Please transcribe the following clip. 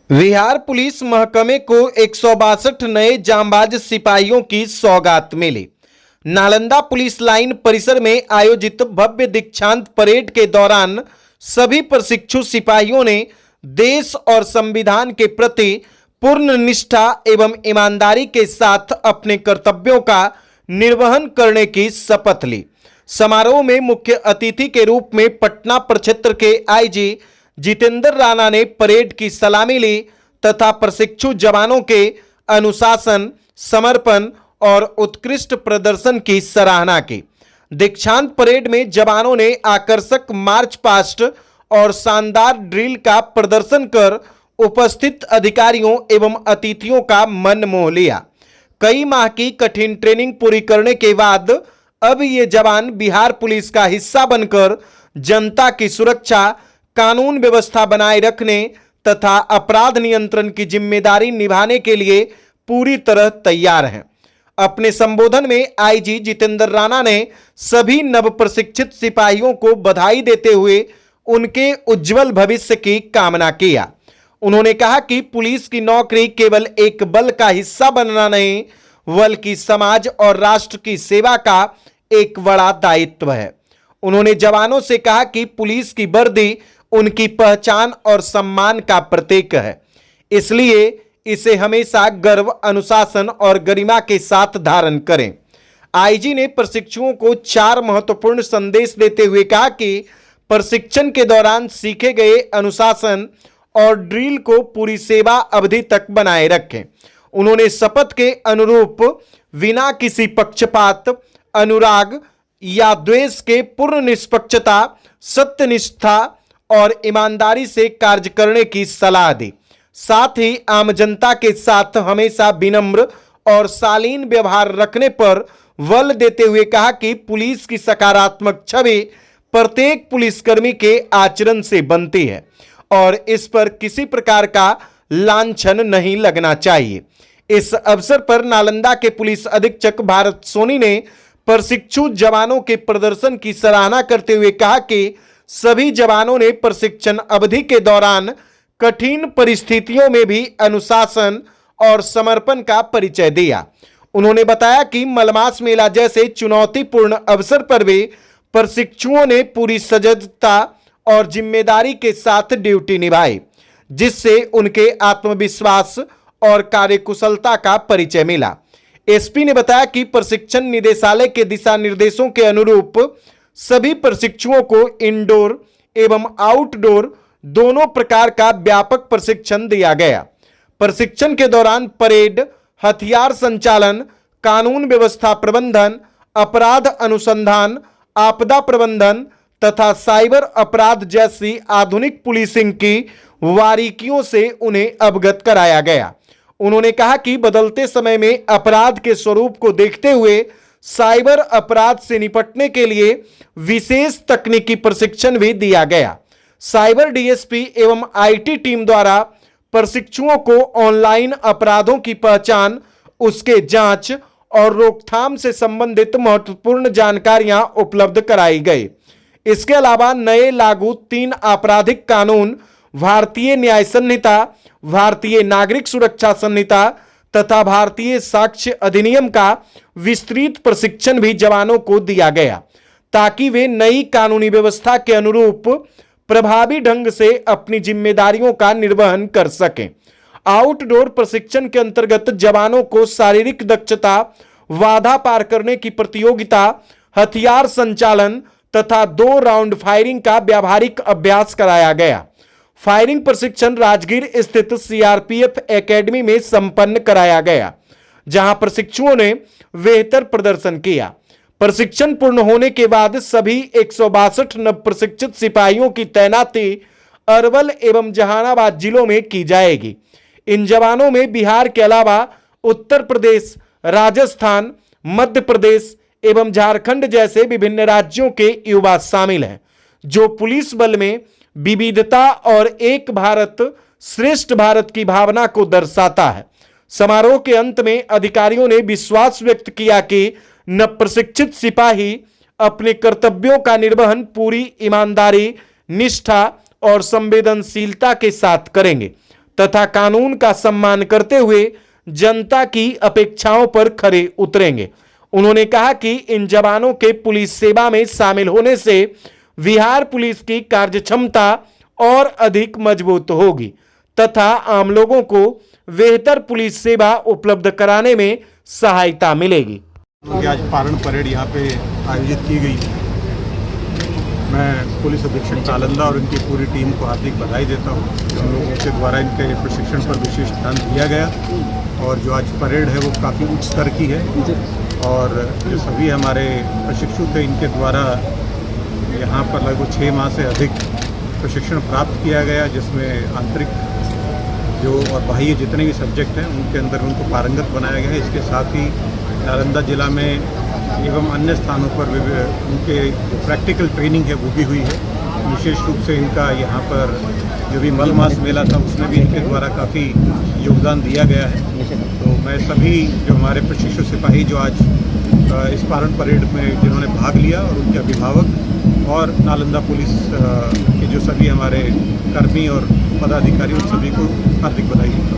Bihar police महकमे को 162 नए जांबाज सिपाहियों की सौगात मिली। नालंदा पुलिस लाइन परिसर में आयोजित भव्य दीक्षांत परेड के दौरान सभी प्रशिक्षु सिपाहियों ने देश और संविधान के प्रति पूर्ण निष्ठा एवं ईमानदारी के साथ अपने कर्तव्यों का निर्वहन करने की शपथ ली। समारोह में मुख्य अतिथि के रूप में पटना प्रक्षेत्र के आईजी जितेंद्र राणा ने परेड की सलामी ली तथा प्रशिक्षु जवानों के अनुशासन, समर्पण और उत्कृष्ट प्रदर्शन की सराहना की। दीक्षांत परेड में जवानों ने आकर्षक मार्च पास्ट और शानदार ड्रिल का प्रदर्शन कर उपस्थित अधिकारियों एवं अतिथियों का मन मोह लिया। कई माह की कठिन ट्रेनिंग पूरी करने के बाद अब ये जवान बिहार पुलिस का हिस्सा बनकर जनता की सुरक्षा, कानून व्यवस्था बनाए रखने तथा अपराध नियंत्रण की जिम्मेदारी निभाने के लिए पूरी तरह तैयार हैं। अपने संबोधन में आईजी जितेंद्र राणा ने सभी नवप्रशिक्षित सिपाहियों को बधाई देते हुए उनके उज्जवल भविष्य की कामना किया। उन्होंने कहा कि पुलिस की नौकरी केवल एक बल का हिस्सा बनना नहीं, बल्कि समाज और राष्ट्र की सेवा का एक बड़ा दायित्व है। उन्होंने जवानों से कहा कि पुलिस की वर्दी उनकी पहचान और सम्मान का प्रतीक है, इसलिए इसे हमेशा गर्व, अनुशासन और गरिमा के साथ धारण करें। आईजी ने प्रशिक्षुओं को 4 महत्वपूर्ण संदेश देते हुए कहा कि प्रशिक्षण के दौरान सीखे गए अनुशासन और ड्रिल को पूरी सेवा अवधि तक बनाए रखें। उन्होंने शपथ के अनुरूप बिना किसी पक्षपात, अनुराग या द्वेष के पूर्ण निष्पक्षता, सत्यनिष्ठा और ईमानदारी से कार्य करने की सलाह दी। साथ ही आम जनता के साथ हमेशा विनम्र और शालीन व्यवहार रखने पर बल देते हुए कहा कि पुलिस की सकारात्मक छवि प्रत्येक पुलिसकर्मी के आचरण से बनती है और इस पर किसी प्रकार का लांछन नहीं लगना चाहिए। इस अवसर पर नालंदा के पुलिस अधीक्षक भारत सोनी ने प्रशिक्षु जवानों के प्रदर्शन की सराहना करते हुए कहा कि सभी जवानों ने प्रशिक्षण अवधि के दौरान कठिन परिस्थितियों में भी अनुशासन और समर्पण का परिचय दिया। उन्होंने बताया कि मलमास मेला जैसे चुनौतीपूर्ण अवसर पर भी प्रशिक्षुओं ने पूरी सजगता और जिम्मेदारी के साथ ड्यूटी निभाई, जिससे उनके आत्मविश्वास और कार्यकुशलता का परिचय मिला। एसपी ने बताया कि प्रशिक्षण निदेशालय के दिशा निर्देशों के अनुरूप सभी प्रशिक्षुओं को इंडोर एवं आउटडोर दोनों प्रकार का व्यापक प्रशिक्षण दिया गया। प्रशिक्षण के दौरान परेड, हथियार संचालन, कानून व्यवस्था प्रबंधन, अपराध अनुसंधान, आपदा प्रबंधन तथा साइबर अपराध जैसी आधुनिक पुलिसिंग की बारीकियों से उन्हें अवगत कराया गया। उन्होंने कहा कि बदलते समय में अपराध के स्वरूप को देखते हुए साइबर अपराध से निपटने के लिए विशेष तकनीकी प्रशिक्षण भी दिया गया। साइबर डीएसपी एवं आईटी टीम द्वारा प्रशिक्षुओं को ऑनलाइन अपराधों की पहचान, उसके जांच और रोकथाम से संबंधित महत्वपूर्ण जानकारियां उपलब्ध कराई गई। इसके अलावा नए लागू 3 आपराधिक कानून, भारतीय न्याय संहिता, भारतीय नागरिक सुरक्षा संहिता तथा भारतीय साक्ष्य अधिनियम का विस्तृत प्रशिक्षण भी जवानों को दिया गया, ताकि वे नई कानूनी व्यवस्था के अनुरूप प्रभावी ढंग से अपनी जिम्मेदारियों का निर्वहन कर सकें। आउटडोर प्रशिक्षण के अंतर्गत जवानों को शारीरिक दक्षता, बाधा पार करने की प्रतियोगिता, हथियार संचालन तथा 2 राउंड फायरिंग का व्यावहारिक अभ्यास कराया गया। फायरिंग प्रशिक्षण राजगीर स्थित सीआरपीएफ एकेडमी में संपन्न कराया गया, जहां प्रशिक्षुओं ने बेहतर प्रदर्शन किया। प्रशिक्षण पूर्ण होने के बाद सभी 162 नवप्रशिक्षित सिपाहियों की तैनाती अरवल एवं जहानाबाद जिलों में की जाएगी। इन जवानों में बिहार के अलावा उत्तर प्रदेश, राजस्थान, मध्य प्रदेश एवं झारखंड जैसे विभिन्न राज्यों के युवा शामिल हैं, जो पुलिस बल में विविधता और एक भारत श्रेष्ठ भारत की भावना को दर्शाता है। समारोह के अंत में अधिकारियों ने विश्वास व्यक्त किया कि नवप्रशिक्षित सिपाही अपने कर्तव्यों का निर्वहन पूरी ईमानदारी, निष्ठा और संवेदनशीलता के साथ करेंगे तथा कानून का सम्मान करते हुए जनता की अपेक्षाओं पर खरे उतरेंगे। उन्होंने कहा कि इन जवानों के पुलिस सेवा में शामिल होने से बिहार पुलिस की कार्यक्षमता और अधिक मजबूत होगी तथा आम लोगों को बेहतर पुलिस सेवा उपलब्ध कराने में सहायता मिलेगी। आज पारण परेड यहाँ पे आयोजित की गई। मैं पुलिस अधीक्षक नालंदा और इनकी पूरी टीम को हार्दिक बधाई देता हूँ। हम लोगों के द्वारा इनके प्रशिक्षण पर विशेष ध्यान दिया गया और जो आज परेड है वो काफ़ी उच्च स्तर की है और जो सभी हमारे प्रशिक्षु थे इनके द्वारा यहाँ पर लगभग 6 माह से अधिक प्रशिक्षण प्राप्त किया गया, जिसमें आंतरिक जो और बाह्य जितने भी सब्जेक्ट हैं उनके अंदर उनको पारंगत बनाया गया है। इसके साथ ही नालंदा जिला में एवं अन्य स्थानों पर उनके जो प्रैक्टिकल ट्रेनिंग है वो भी हुई है। विशेष रूप से इनका यहाँ पर जो भी मल मास मेला था उसमें भी इनके द्वारा काफ़ी योगदान दिया गया है। तो मैं सभी जो हमारे प्रशिक्षु सिपाही जो आज इस पारण परेड में जिन्होंने भाग लिया और उनके अभिभावक और नालंदा पुलिस के जो सभी हमारे कर्मी और पदाधिकारी उन सभी को हार्दिक बधाई देता हूँ।